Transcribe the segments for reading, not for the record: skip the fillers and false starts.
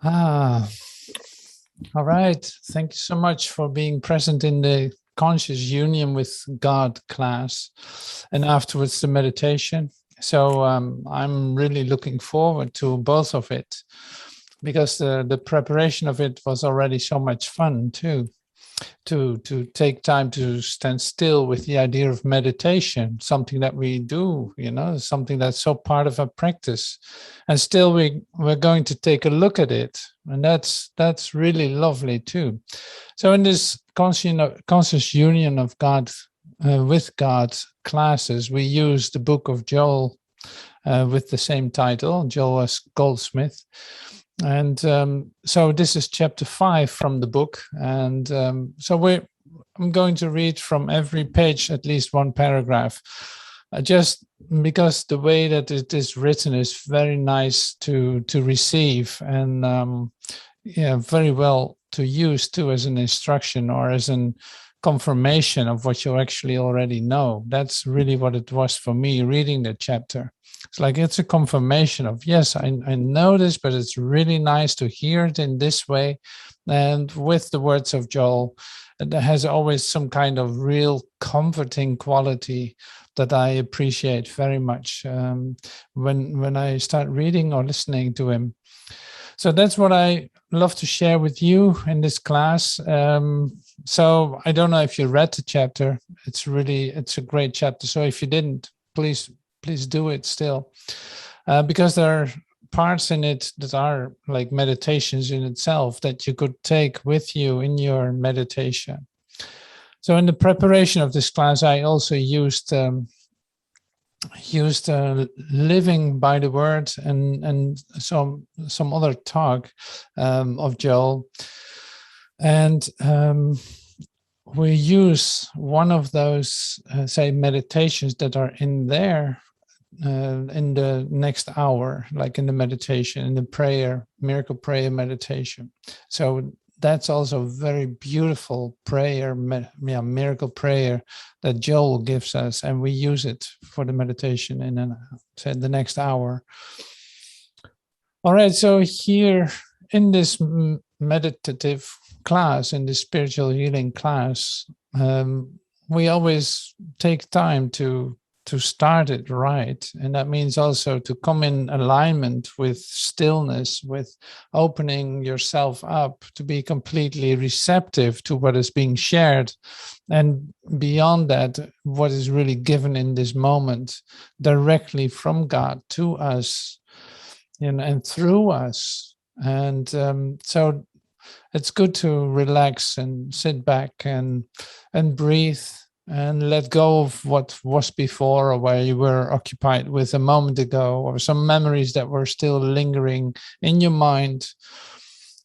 Ah, all right. Thank you so much for being present in the conscious union with God class and afterwards the meditation. So I'm really looking forward to both of it because the preparation of it was already so much fun too. To take time to stand still with the idea of meditation, something that we do, something that's so part of our practice, and still we're going to take a look at it, and that's really lovely too. So in this conscious union of God with God classes, we use the book of Joel with the same title. Joel was Goldsmith. And so this is chapter 5 from the book. And I'm going to read from every page at least one paragraph, just because the way that it is written is very nice to receive, and very well to use too as an instruction or as an confirmation of what you actually already know. That's really what it was for me reading the chapter. It's like it's a confirmation of, yes, I know this, but it's really nice to hear it in this way. And with the words of Joel, it has always some kind of real comforting quality that I appreciate very much when I start reading or listening to him. So that's what I love to share with you in this class. So I don't know if you read the chapter. It's a great chapter. So if you didn't, please do it still, because there are parts in it that are like meditations in itself that you could take with you in your meditation. So in the preparation of this class, I also used living by the word and some other talk of Joel, and we use one of those say meditations that are in there in the next hour, like in the meditation, in the prayer, miracle prayer meditation. So that's also a very beautiful prayer, miracle prayer that Joel gives us, and we use it for the meditation in the next hour. All right, so here in this meditative class, in this spiritual healing class, we always take time to start it right. And that means also to come in alignment with stillness, with opening yourself up, to be completely receptive to what is being shared. And beyond that, what is really given in this moment directly from God to us, and through us. And so it's good to relax and sit back and breathe and let go of what was before, or where you were occupied with a moment ago, or some memories that were still lingering in your mind.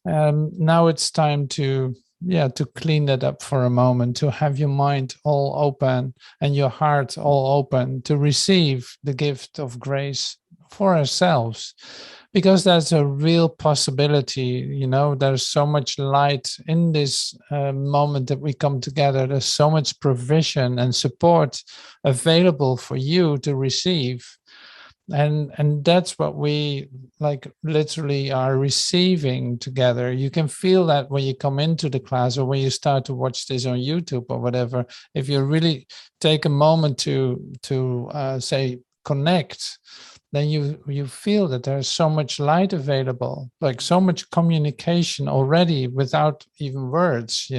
Now it's time to clean that up for a moment, to have your mind all open and your heart all open to receive the gift of grace for ourselves, because that's a real possibility. There's so much light in this moment that we come together. There's so much provision and support available for you to receive, and that's what we like literally are receiving together. You can feel that when you come into the class, or when you start to watch this on YouTube or whatever. If you really take a moment to say connect, then you feel that there's so much light available, like so much communication already without even words.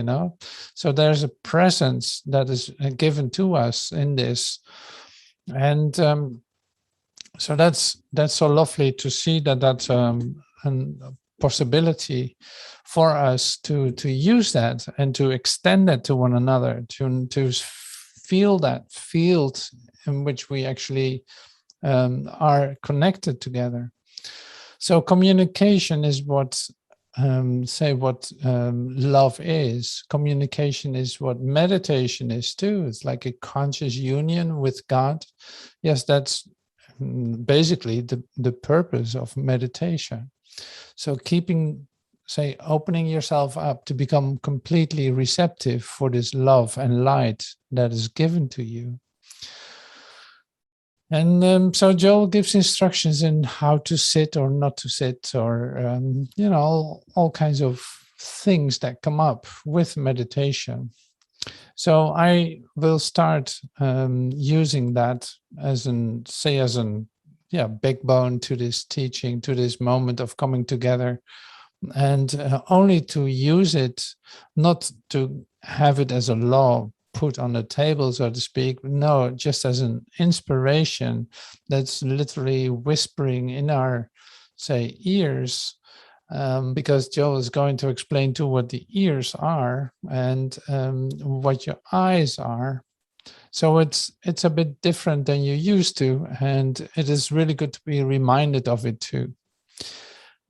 So there's a presence that is given to us in this. And so that's so lovely to see that that's a possibility for us to use that and to extend that to one another, to feel that field in which we actually are connected together. So communication is what love is. Communication is what meditation is too. It's like a conscious union with God. Yes, that's basically the purpose of meditation. So opening yourself up to become completely receptive for this love and light that is given to you. And so Joel gives instructions in how to sit or not to sit, or all kinds of things that come up with meditation. So I will start using that as an backbone to this teaching, to this moment of coming together, and only to use it, not to have it as a law put on the table, so to speak. No, just as an inspiration that's literally whispering in our, say, ears, because Joel is going to explain too what the ears are and what your eyes are. So it's a bit different than you used to, and it is really good to be reminded of it too.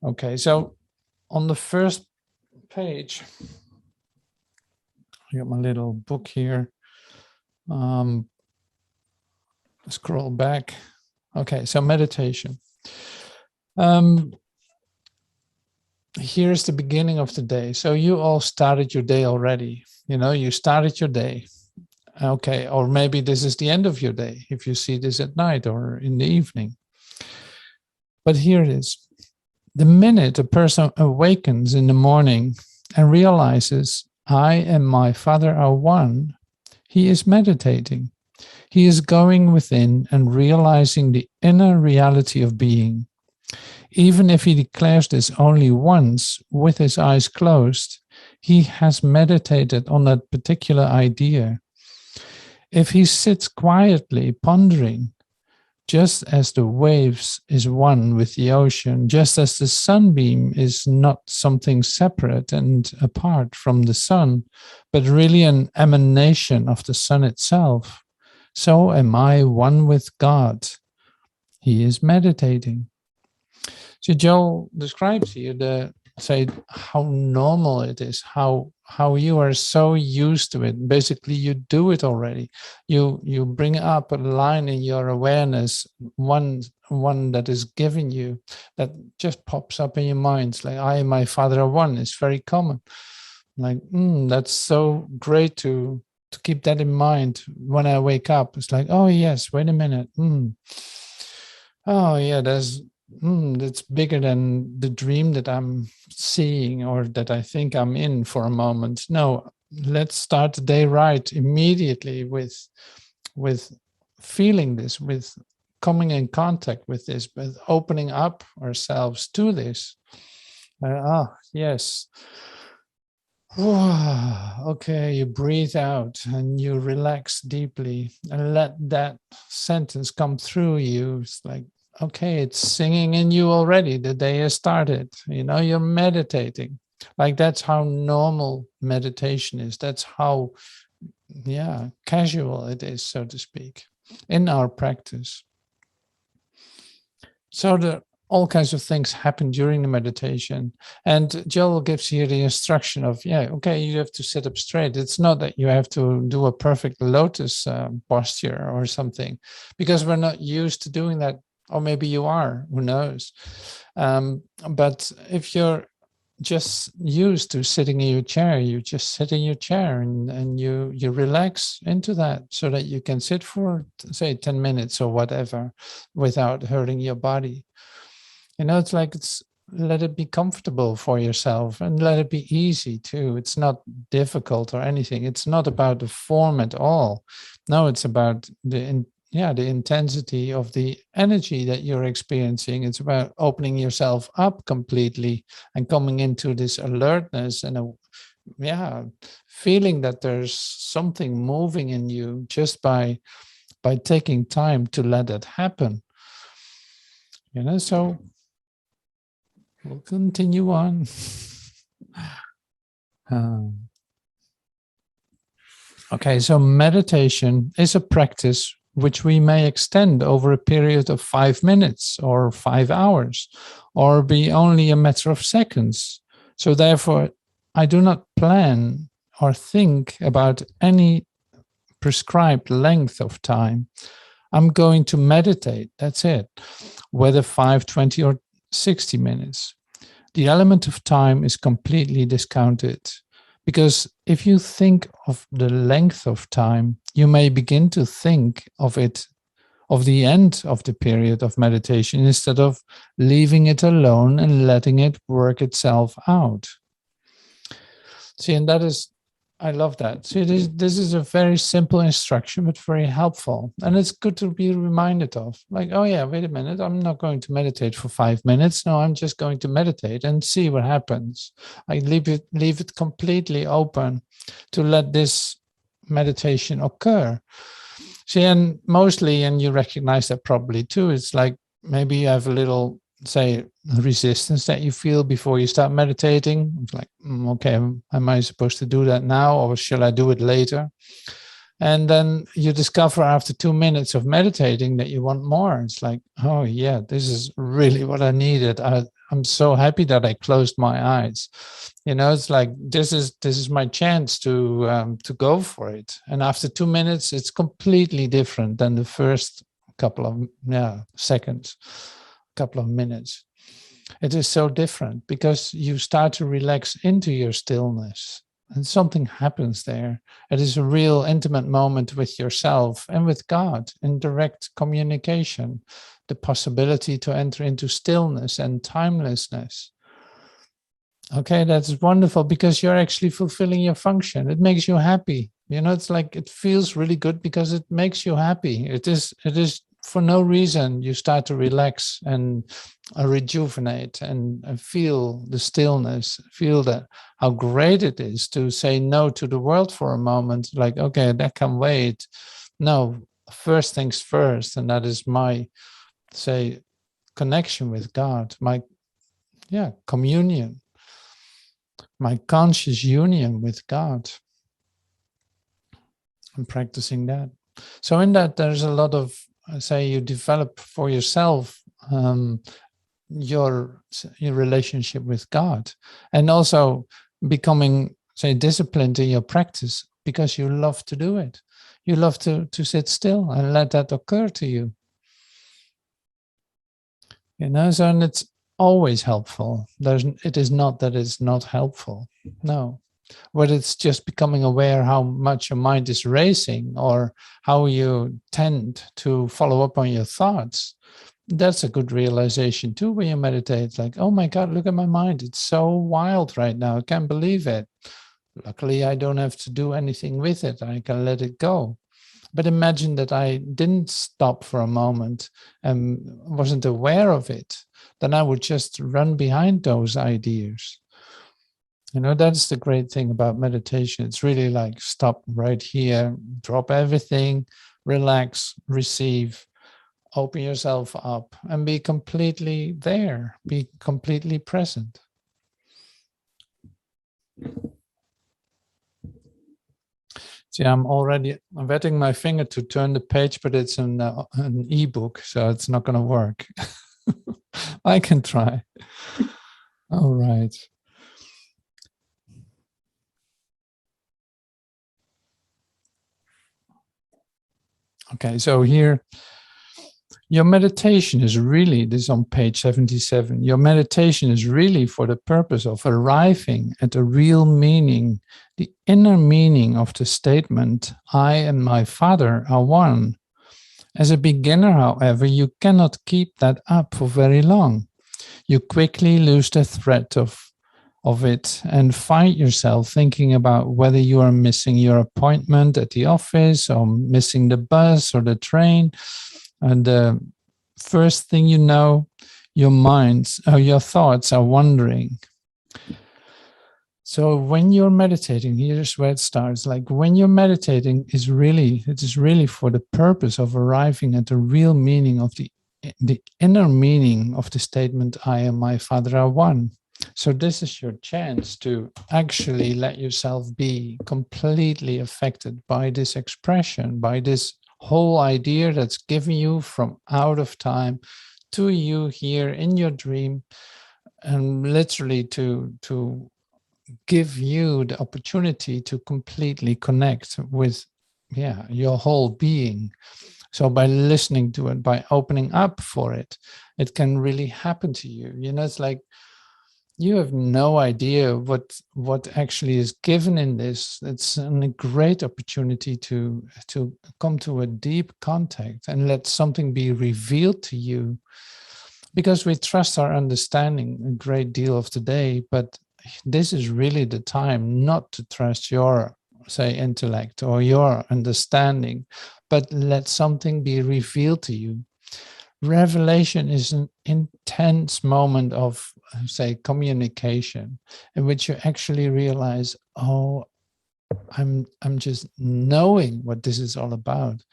Okay, so on the first page, I got my little book here. Scroll back. Okay, so meditation. Here's the beginning of the day. So you all started your day already. You started your day. Okay, or maybe this is the end of your day if you see this at night or in the evening. But here it is. The minute a person awakens in the morning and realizes, I and my Father are one, he is meditating. He is going within and realizing the inner reality of being. Even if he declares this only once with his eyes closed, he has meditated on that particular idea. If he sits quietly pondering, just as the waves is one with the ocean, just as the sunbeam is not something separate and apart from the sun, but really an emanation of the sun itself, so am I one with God. He is meditating. So Joel describes here how normal it is, how you are so used to it. Basically, you do it already. You bring up a line in your awareness, one that is given you, that just pops up in your mind. It's like, I and my Father are one. It's very common. Like, that's so great to keep that in mind when I wake up. It's like, oh yes, wait a minute. Oh yeah, that's bigger than the dream that I'm seeing or that I think I'm in for a moment. No, let's start the day right immediately with feeling this, with coming in contact with this, with opening up ourselves to this. Yes. Okay, you breathe out and you relax deeply and let that sentence come through you. It's like, okay, it's singing in you already. The day has started. You're meditating. Like, that's how normal meditation is. That's how, casual it is, so to speak, in our practice. So all kinds of things happen during the meditation. And Joel gives here the instruction of, okay, you have to sit up straight. It's not that you have to do a perfect lotus posture or something, because we're not used to doing that. Or maybe you are, who knows? But if you're just used to sitting in your chair, you just sit in your chair and you relax into that, so that you can sit for, say, 10 minutes or whatever without hurting your body. It's like, let it be comfortable for yourself and let it be easy too. It's not difficult or anything. It's not about the form at all. No, it's about the intensity of the energy that you're experiencing. It's about opening yourself up completely and coming into this alertness and feeling that there's something moving in you just by taking time to let it happen. So we'll continue on. Okay, so meditation is a practice which we may extend over a period of 5 minutes or 5 hours, or be only a matter of seconds. So therefore, I do not plan or think about any prescribed length of time. I'm going to meditate, that's it, whether 5, 20, or 60 minutes. The element of time is completely discounted. Because if you think of the length of time, you may begin to think of it of the end of the period of meditation instead of leaving it alone and letting it work itself out. See, and that is, I love that. See, this is a very simple instruction, but very helpful. And it's good to be reminded of, like, oh yeah, wait a minute, I'm not going to meditate for 5 minutes. No, I'm just going to meditate and see what happens. I leave it completely open to let this meditation occur. See, and mostly, and you recognize that probably too, it's like maybe you have a little, say, resistance that you feel before you start meditating. It's like, okay, am I supposed to do that now, or shall I do it later? And then you discover after 2 minutes of meditating that you want more. It's like, oh yeah, this is really what I needed. I'm so happy that I closed my eyes. You know, it's like this is my chance to go for it. And after 2 minutes, it's completely different than the first couple of seconds, couple of minutes. It is so different because you start to relax into your stillness and something happens there. It is a real intimate moment with yourself and with God in direct communication, the possibility to enter into stillness and timelessness. Okay, that's wonderful because you're actually fulfilling your function. It makes you happy. You know, it's like it feels really good because it makes you happy. It is for no reason. You start to relax and rejuvenate and feel the stillness, feel that how great it is to say no to the world for a moment. Like, okay, that can wait. No, first things first, and that is my, say, connection with God, my communion, my conscious union with God. I'm practicing that. So in that, there's a lot of, say, you develop for yourself your relationship with God, and also becoming, say, disciplined in your practice because you love to do it. You love to sit still and let that occur to you. You know, so, and it's always helpful. It is not that it's not helpful. No. But it's just becoming aware how much your mind is racing or how you tend to follow up on your thoughts. That's a good realization too when you meditate. Like, oh my God, look at my mind. It's so wild right now. I can't believe it. Luckily, I don't have to do anything with it. I can let it go. But imagine that I didn't stop for a moment and wasn't aware of it. Then I would just run behind those ideas. You know, that's the great thing about meditation. It's really like stop right here, drop everything, relax, receive, open yourself up, and be completely there, be completely present. See, I'm wetting my finger to turn the page, but it's an ebook, so it's not going to work. I can try. All right. Okay, so here, your meditation is really, this is on page 77, your meditation is really for the purpose of arriving at the real meaning, the inner meaning of the statement, I and my Father are one. As a beginner, however, you cannot keep that up for very long. You quickly lose the thread of it and find yourself thinking about whether you are missing your appointment at the office or missing the bus or the train. And the first thing you know, your thoughts are wandering. So when you're meditating, here's where it starts. Like when you're meditating, it is really for the purpose of arriving at the real meaning of the inner meaning of the statement, I and my Father are one. So this is your chance to actually let yourself be completely affected by this expression, by this whole idea that's given you from out of time to you here in your dream, and literally to give you the opportunity to completely connect with your whole being. So by listening to it, by opening up for it, it can really happen to you. You know, it's like You have no idea what actually is given in this. It's a great opportunity to come to a deep contact and let something be revealed to you, because we trust our understanding a great deal of today, but this is really the time not to trust your, say, intellect or your understanding, but let something be revealed to you. Revelation is an intense moment of, say, communication in which you actually realize, oh, I'm just knowing what this is all about.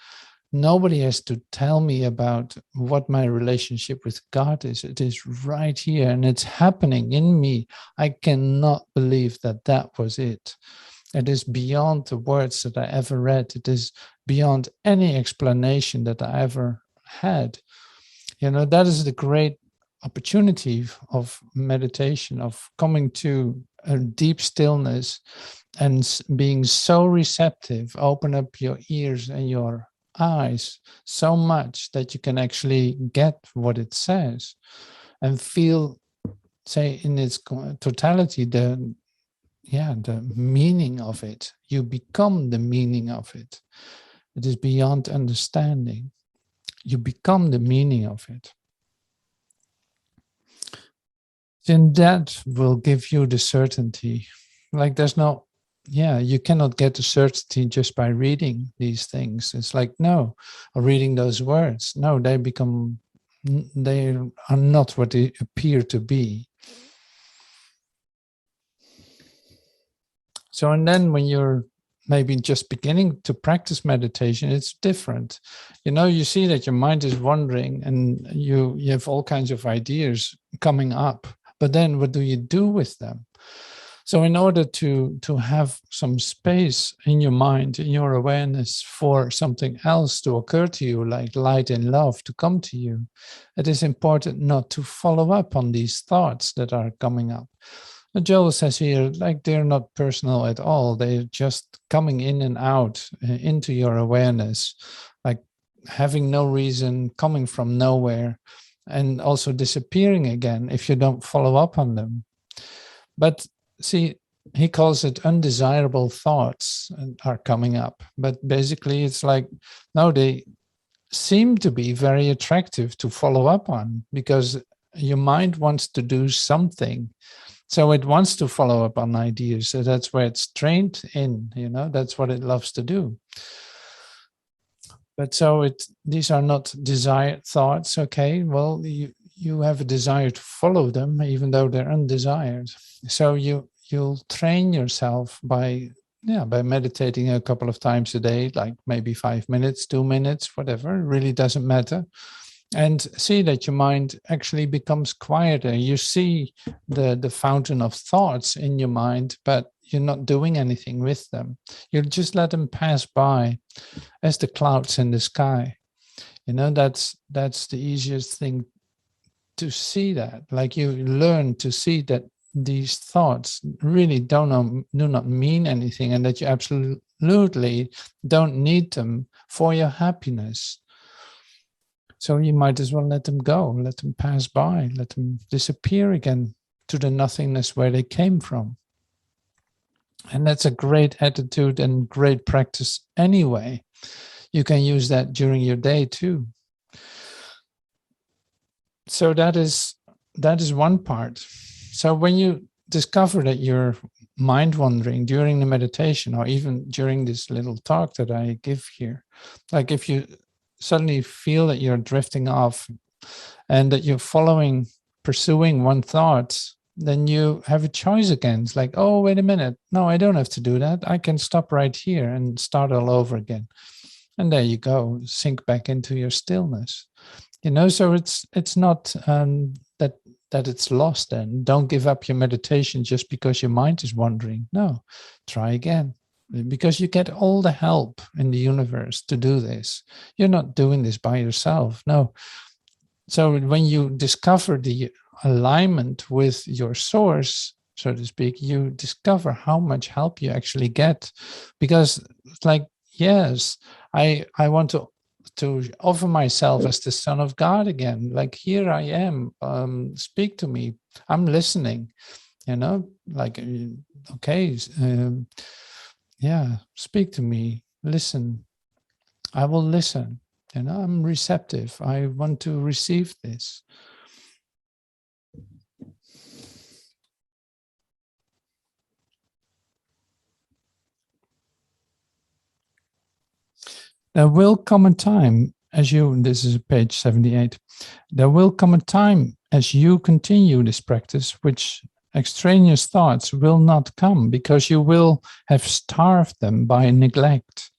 Nobody has to tell me about what my relationship with God is. It is right here and it's happening in me. I cannot believe that that was it. It is beyond the words that I ever read. It is beyond any explanation that I ever had. You know, that is the great opportunity of meditation, of coming to a deep stillness and being so receptive. Open up your ears and your eyes so much that you can actually get what it says and feel, say, in its totality, the meaning of it. You become the meaning of it. It is beyond understanding. You become the meaning of it. Then that will give you the certainty. Like there's no, you cannot get the certainty just by reading these things. It's like, no, or reading those words. No, they are not what they appear to be. So, and then when you're maybe just beginning to practice meditation, it's different. You know, you see that your mind is wandering and you have all kinds of ideas coming up, but then what do you do with them? So in order to have some space in your mind, in your awareness for something else to occur to you, like light and love to come to you, it is important not to follow up on these thoughts that are coming up. Joel says here, like they're not personal at all. They're just coming in and out into your awareness, like having no reason, coming from nowhere, and also disappearing again if you don't follow up on them. But see, he calls it undesirable thoughts are coming up. But basically it's like, no, they seem to be very attractive to follow up on because your mind wants to do something. So it wants to follow up on ideas. So that's where it's trained in, you know, that's what it loves to do. But so these are not desired thoughts. Okay, well, you have a desire to follow them, even though they're undesired. So you'll train yourself by meditating a couple of times a day, like maybe 5 minutes, 2 minutes, whatever. It really doesn't matter. And see that your mind actually becomes quieter. You see the fountain of thoughts in your mind, but you're not doing anything with them. You just let them pass by as the clouds in the sky. You know, that's the easiest thing to see that. Like you learn to see that these thoughts really do not mean anything and that you absolutely don't need them for your happiness. So you might as well let them go, let them pass by, let them disappear again to the nothingness where they came from. And that's a great attitude and great practice anyway. You can use that during your day too. So that is one part. So when you discover that you're mind wandering during the meditation or even during this little talk that I give here, like if you suddenly feel that you're drifting off and that you're pursuing one thought, then you have a choice again. It's like, oh, wait a minute. No, I don't have to do that. I can stop right here and start all over again. And there you go, sink back into your stillness. You know, so it's not that it's lost then. Don't give up your meditation just because your mind is wandering. No, try again. Because you get all the help in the universe to do this. You're not doing this by yourself. No. So when you discover the alignment with your source, so to speak, you discover how much help you actually get. Because it's like, yes, I want to offer myself as the Son of God again. Like, here I am, speak to me, I'm listening, like, okay, yeah, speak to me, listen, I will listen, I'm receptive, I want to receive this. There will come a time this is page 78, there will come a time as you continue this practice, which extraneous thoughts will not come, because you will have starved them by neglect.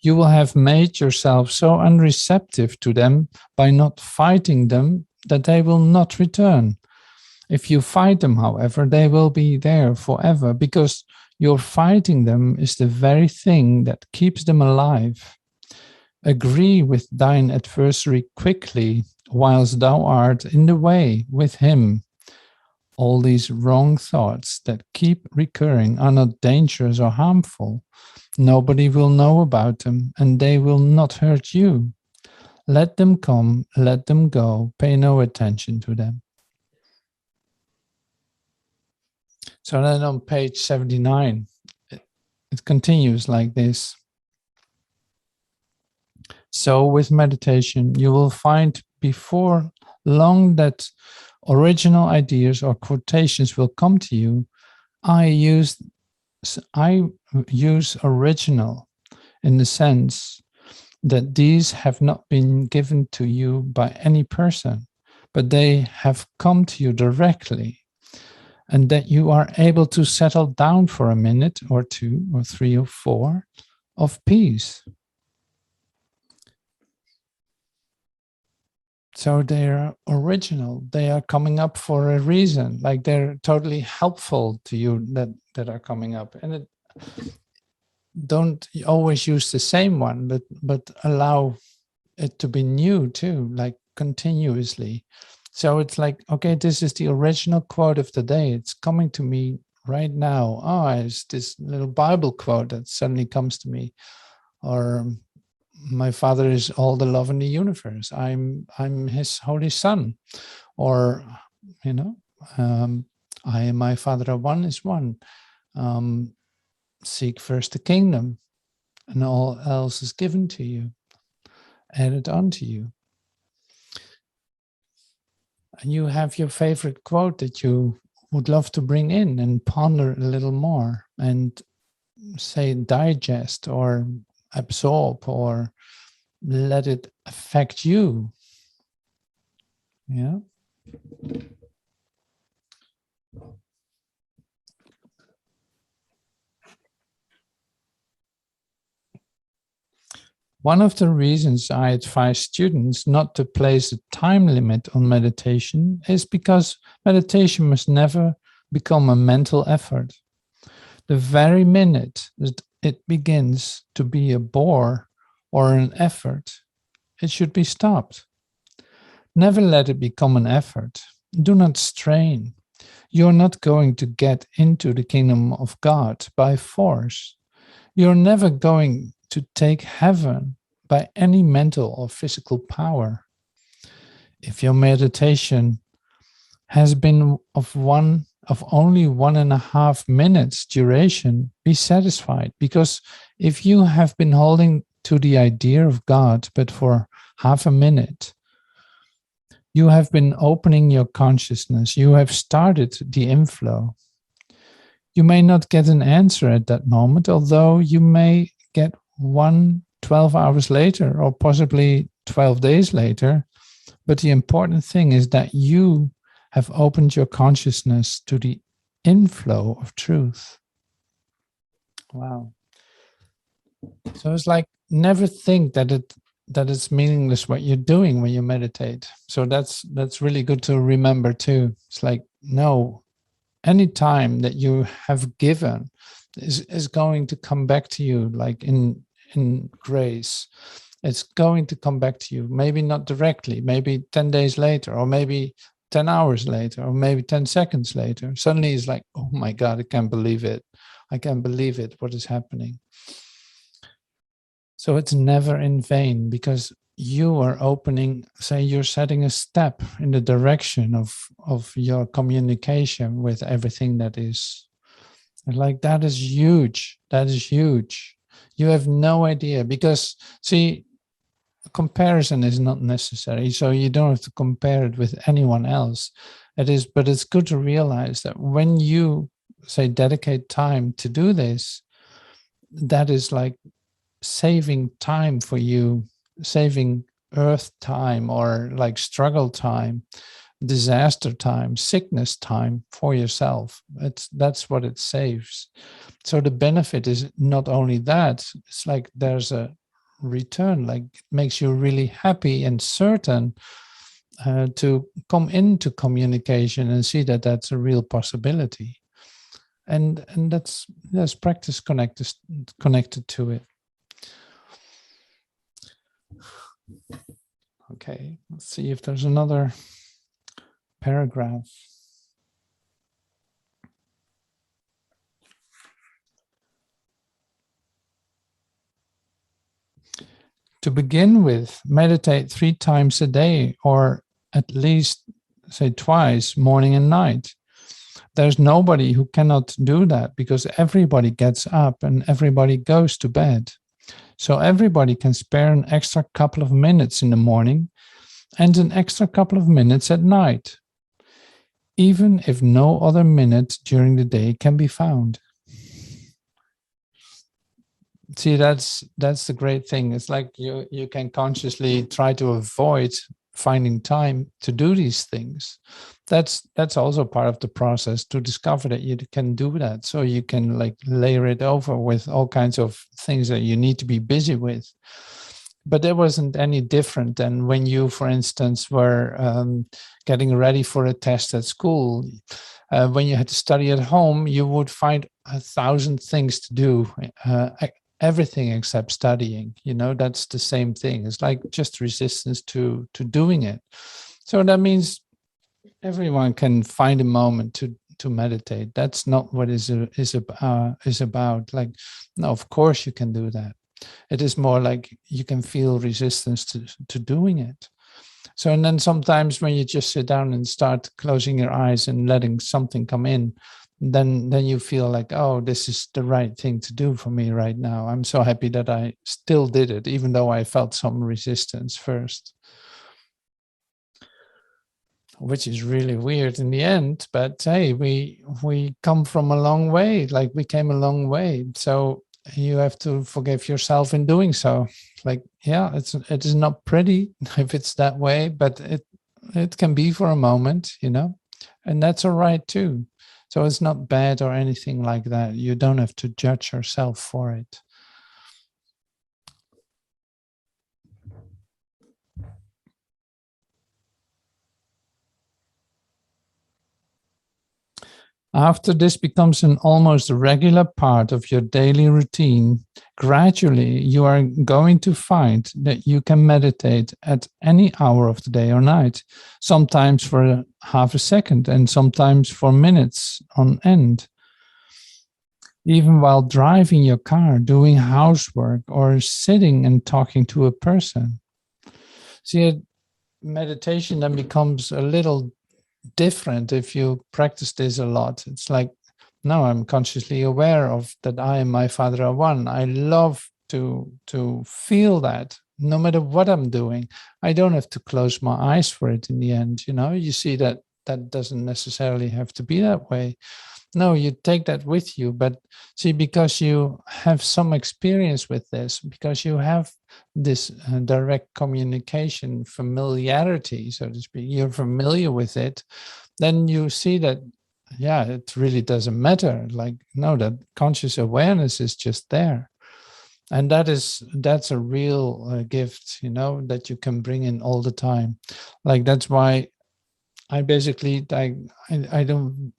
You will have made yourself so unreceptive to them by not fighting them that they will not return. If you fight them, however, they will be there forever, because your fighting them is the very thing that keeps them alive. Agree with thine adversary quickly, whilst thou art in the way with him. All these wrong thoughts that keep recurring are not dangerous or harmful. Nobody will know about them, and they will not hurt you. Let them come, let them go, pay no attention to them. So then on page 79, it continues like this. So with meditation, you will find before long that original ideas or quotations will come to you. I use original in the sense that these have not been given to you by any person, but they have come to you directly, and that you are able to settle down for a minute or two or three or four of peace. So they're original. They are coming up for a reason. Like, they're totally helpful to you that are coming up. And don't always use the same one, but allow it to be new too, like continuously. So it's like, okay, this is the original quote of the day. It's coming to me right now. Oh, it's this little Bible quote that suddenly comes to me. Or my Father is all the love in the universe. I'm his holy son. Or, I and my Father are one is one. Seek first the kingdom, and all else is given to you, added onto you. And you have your favorite quote that you would love to bring in and ponder a little more and say digest or absorb or let it affect you. Yeah. One of the reasons I advise students not to place a time limit on meditation is because meditation must never become a mental effort. The very minute that it begins to be a bore or an effort, it should be stopped. Never let it become an effort. Do not strain. You're not going to get into the kingdom of God by force. You're never going to take heaven by any mental or physical power. If your meditation has been of only 1.5 minutes duration, be satisfied, because if you have been holding to the idea of God but for half a minute, you have been opening your consciousness. You have started the inflow. You may not get an answer at that moment, although you may get one 12 hours later or possibly 12 days later. But the important thing is that you have opened your consciousness to the inflow of truth. Wow. So it's like, never think that it's meaningless what you're doing when you meditate. So that's really good to remember too. It's like, no, any time that you have given is going to come back to you, like in grace. It's going to come back to you, maybe not directly, maybe 10 days later, or maybe 10 hours later, or maybe 10 seconds later. Suddenly it's like, oh my God, I can't believe it. I can't believe it, what is happening. So it's never in vain, because you are opening, say you're setting a step in the direction of your communication with everything that is. And like, that is huge. That is huge. You have no idea, because see, comparison is not necessary. So you don't have to compare it with anyone else. It is, but it's good to realize that when you say dedicate time to do this, that is like saving time for you, saving earth time, or like struggle time, disaster time, sickness time for yourself. That's what it saves. So the benefit is not only that, it's like there's a return, like it makes you really happy and certain to come into communication and see that that's a real possibility. And that's, there's practice connected to it. Okay, let's see if there's another paragraph. To begin with, meditate 3 times a day, or at least say twice, morning and night. There's nobody who cannot do that, because everybody gets up and everybody goes to bed. So everybody can spare an extra couple of minutes in the morning and an extra couple of minutes at night, even if no other minute during the day can be found. See, that's the great thing. It's like you can consciously try to avoid finding time to do these things. That's also part of the process, to discover that you can do that. So you can like layer it over with all kinds of things that you need to be busy with. But there wasn't any different than when you, for instance, were getting ready for a test at school. When you had to study at home, you would find 1,000 things to do. Everything except studying, that's the same thing. It's like just resistance to doing it. So that means everyone can find a moment to meditate. That's not what is about. Like, no, of course you can do that. It is more like you can feel resistance to doing it. So, and then sometimes when you just sit down and start closing your eyes and letting something come in, then you feel like, oh, this is the right thing to do for me right now. I'm so happy that I still did it, even though I felt some resistance first, which is really weird in the end. But hey, we come from a long way. Like, we came a long way. So you have to forgive yourself in doing so. Like, yeah, it is not pretty if it's that way, but it can be for a moment, and that's all right too. So it's not bad or anything like that. You don't have to judge yourself for it. After this becomes an almost regular part of your daily routine, gradually you are going to find that you can meditate at any hour of the day or night, sometimes for half a second and sometimes for minutes on end. Even while driving your car, doing housework, or sitting and talking to a person. See, meditation then becomes a little different if you practice this a lot. It's like, no, I'm consciously aware of that I and my Father are one. I love to feel that no matter what I'm doing. I don't have to close my eyes for it in the end. You see that doesn't necessarily have to be that way. No, you take that with you. But see, because you have some experience with this, because you have this direct communication familiarity, so to speak, you're familiar with it, then you see that, yeah, it really doesn't matter. Like, no, that conscious awareness is just there. And that's a real gift, that you can bring in all the time. Like, that's why I basically, I don't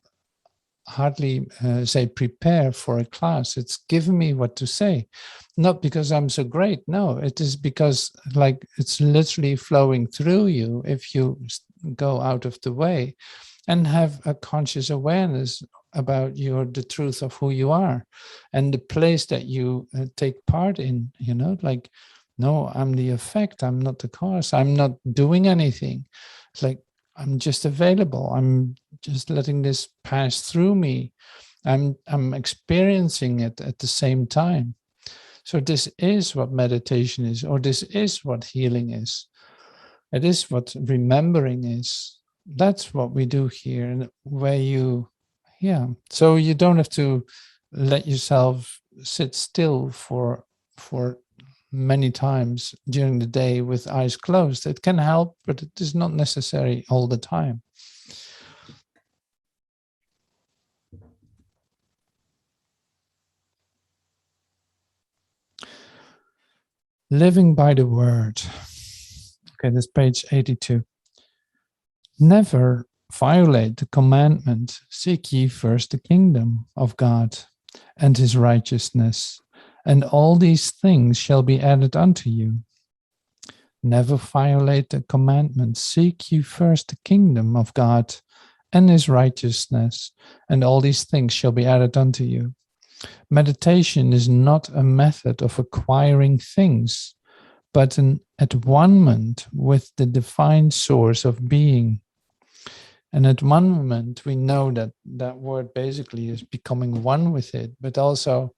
hardly say prepare for a class. It's giving me what to say, not because I'm so great. No, it is because like it's literally flowing through you if you go out of the way and have a conscious awareness about the truth of who you are and the place that you take part in, like, no, I'm the effect, I'm not the cause, I'm not doing anything. It's like, I'm just available, I'm just letting this pass through me, I'm experiencing it at the same time. So this is what meditation is, or this is what healing is. It is what remembering is. That's what we do here, and where so you don't have to let yourself sit still for many times during the day with eyes closed. It can help, but it is not necessary all the time. Living by the word. Okay, this page 82. Never violate the commandment, seek ye first the kingdom of God and his righteousness, and all these things shall be added unto you. Never violate the commandment, seek ye first the kingdom of God and his righteousness, and all these things shall be added unto you. Meditation is not a method of acquiring things, but an at-one-ment with the divine source of being. And at one moment, we know that that word basically is becoming one with it, but also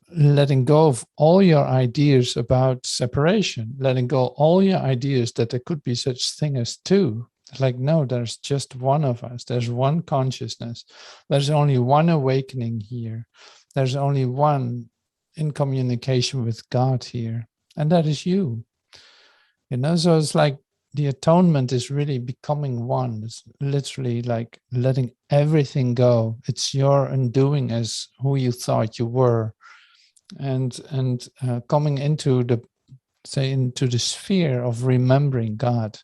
letting go of all your ideas about separation, letting go all your ideas that there could be such thing as two. Like, no, there's just one of us. There's one consciousness. There's only one awakening here. There's only one in communication with God here. And that is you. So it's like the atonement is really becoming one. It's literally like letting everything go. It's your undoing as who you thought you were. And coming into into the sphere of remembering God,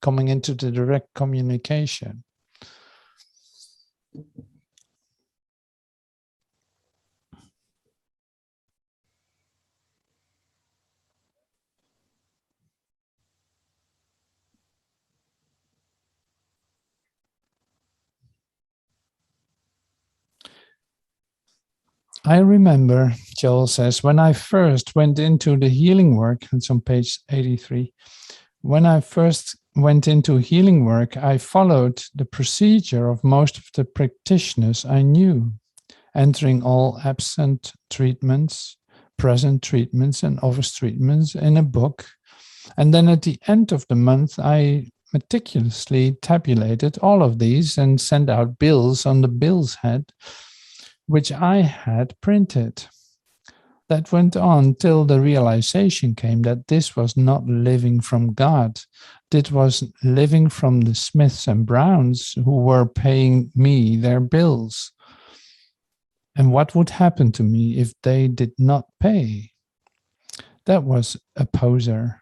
coming into the direct communication. I remember, Joel says, when I first went into the healing work, it's on page 83, when I first went into healing work, I followed the procedure of most of the practitioners I knew, entering all absent treatments, present treatments, and office treatments in a book. And then at the end of the month, I meticulously tabulated all of these and sent out bills on the bill's head, which I had printed. That went on till the realization came that this was not living from God. This was living from the Smiths and Browns who were paying me their bills. And what would happen to me if they did not pay? That was a poser.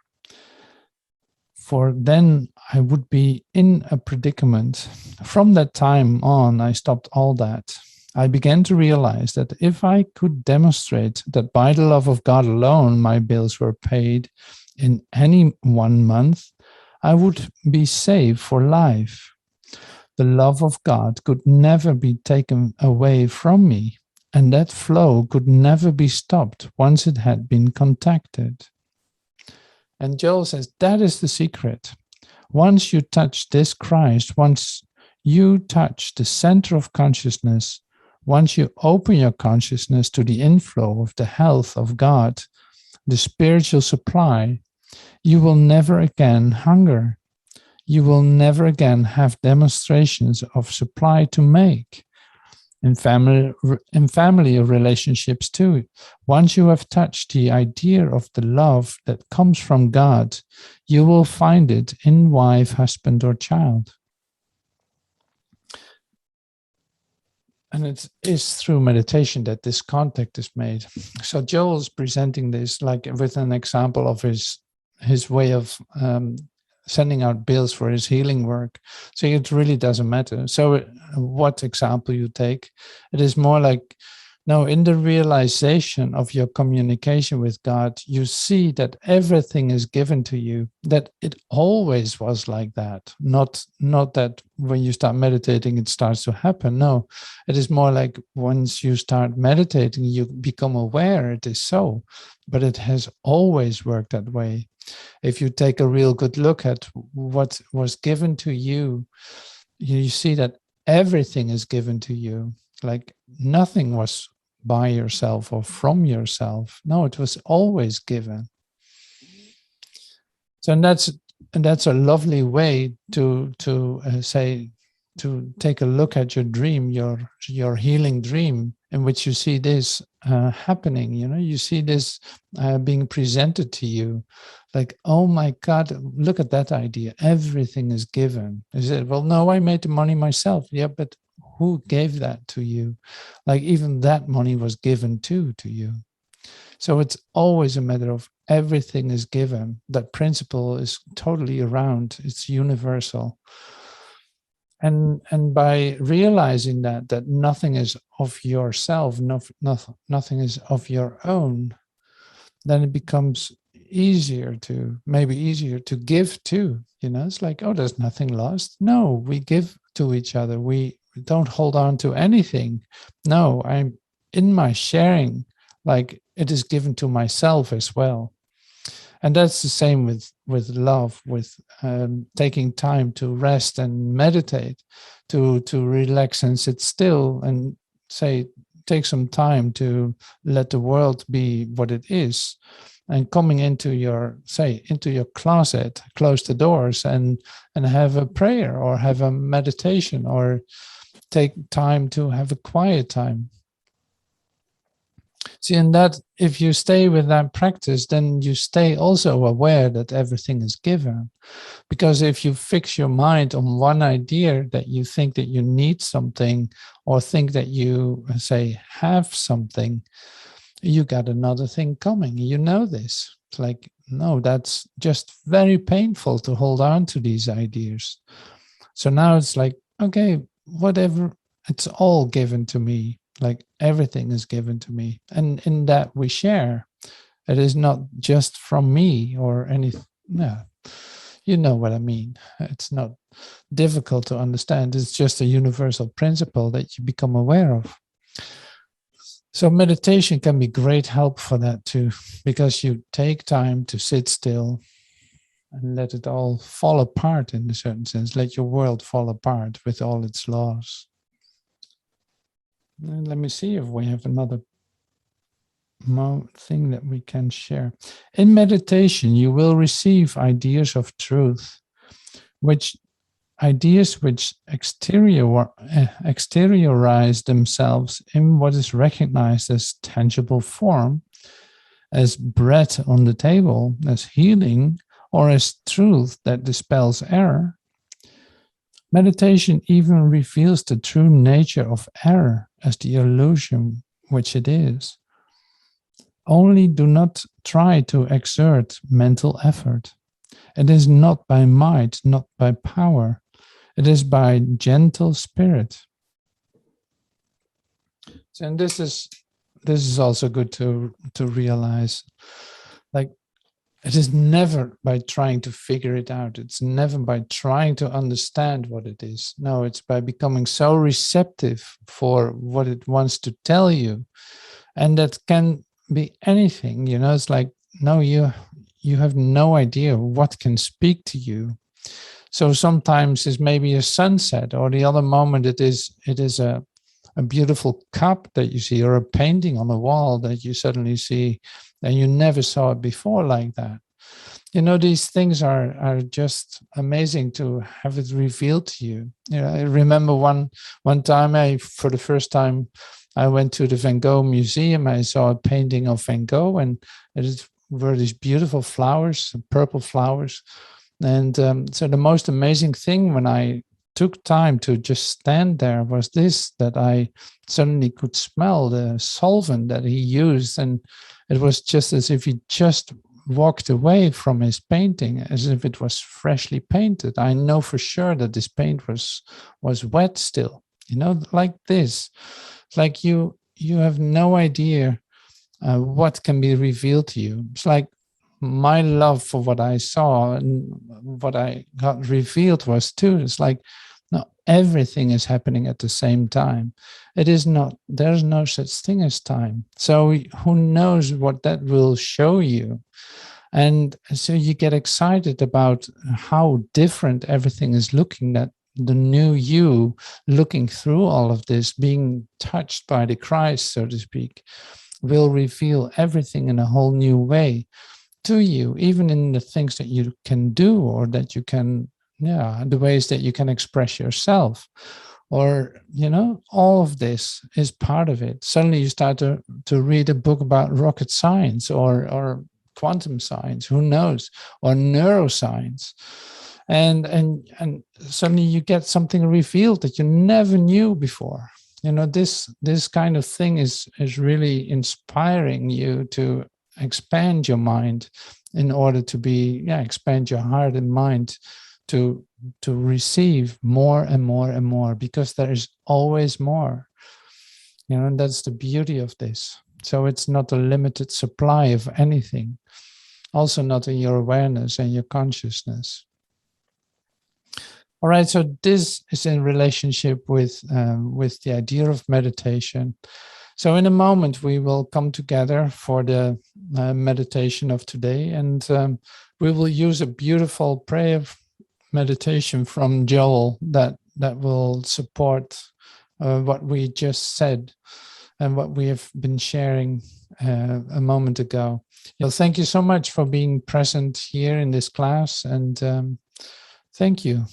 For then I would be in a predicament. From that time on, I stopped all that. I began to realize that if I could demonstrate that by the love of God alone my bills were paid in any 1 month, I would be saved for life. The love of God could never be taken away from me, and that flow could never be stopped once it had been contacted. And Joel says that is the secret. Once you touch this Christ, once you touch the center of consciousness, once you open your consciousness to the inflow of the health of God, the spiritual supply, you will never again hunger. You will never again have demonstrations of supply to make. In family relationships too, once you have touched the idea of the love that comes from God, you will find it in wife, husband, or child. And it is through meditation that this contact is made. So Joel is presenting this like with an example of his way of sending out bills for his healing work. So it really doesn't matter. So what example you take, it is more like No, in the realization of your communication with God, you see that everything is given to you, that it always was like that. Not that when you start meditating, it starts to happen. No, it is more like once you start meditating, you become aware it is so, but it has always worked that way. If you take a real good look at what was given to you, you see that everything is given to you. Like nothing was by yourself or from yourself. No, it was always given. So that's a lovely way to say, to take a look at your dream, your healing dream, in which you see this happening. You see this being presented to you, like, oh my God, look at that idea. Everything is given. Is it? Well, no, I made the money myself. Yeah, but who gave that to you? Like even that money was given to you. So it's always a matter of everything is given. That principle is totally around. It's universal. And by realizing that nothing is of yourself, nothing is of your own, then it becomes easier to give to. It's like, oh, there's nothing lost. No, we give to each other. We don't hold on to anything. No, I'm in my sharing, like it is given to myself as well. And that's the same with love, with taking time to rest and meditate, to relax and sit still and take some time to let the world be what it is, and coming into your closet, close the doors and have a prayer or have a meditation or take time to have a quiet time. See, and that if you stay with that practice, then you stay also aware that everything is given. Because if you fix your mind on one idea that you think that you need something or think that you have something, you got another thing coming. You know this. It's like, no, that's just very painful to hold on to these ideas. So now it's like, okay, whatever, it's all given to me. Like everything is given to me. And in that we share. It is not just from me or anything. No, you know what I mean. It's not difficult to understand. It's just a universal principle that you become aware of. So meditation can be great help for that too, because you take time to sit still and let it all fall apart in a certain sense. Let your world fall apart with all its laws. And let me see if we have another thing that we can share. In meditation, you will receive ideas of truth, which exteriorize themselves in what is recognized as tangible form, as bread on the table, as healing, or as truth that dispels error. Meditation even reveals the true nature of error as the illusion which it is. Only do not try to exert mental effort. It is not by might, not by power. It is by gentle spirit. And this is also good to realize. Like, it is never by trying to figure it out. It's never by trying to understand what it is. No, it's by becoming so receptive for what it wants to tell you. And that can be anything, it's like, no, you have no idea what can speak to you. So sometimes it's maybe a sunset, or the other moment it is a beautiful cup that you see, or a painting on the wall that you suddenly see, and you never saw it before like that. These things are just amazing to have it revealed to you. I remember one time for the first time, I went to the Van Gogh Museum. I saw a painting of Van Gogh, and it were these beautiful flowers, purple flowers. And so the most amazing thing when I took time to just stand there was this, that I suddenly could smell the solvent that he used. And it was just as if he just walked away from his painting, as if it was freshly painted. I know for sure that this paint was wet still, like this. Like you you have no idea what can be revealed to you. It's like my love for what I saw and what I got revealed was too. It's like, no, everything is happening at the same time. It is not, there's no such thing as time. So who knows what that will show you? And so you get excited about how different everything is looking, at the new you looking through all of this, being touched by the Christ, so to speak, will reveal everything in a whole new way to you, even in the things that you can do, or that you can, the ways that you can express yourself, or, all of this is part of it. Suddenly you start to read a book about rocket science, or quantum science, who knows, or neuroscience. And suddenly you get something revealed that you never knew before. This kind of thing is really inspiring you to expand your mind in order to expand your heart and mind to receive more and more and more, because there is always more. And that's the beauty of this. So it's not a limited supply of anything, also not in your awareness and your consciousness. All right, so this is in relationship with the idea of meditation. So in a moment, we will come together for the meditation of today, and we will use a beautiful prayer meditation from Joel that will support what we just said and what we have been sharing a moment ago. Thank you so much for being present here in this class, and thank you.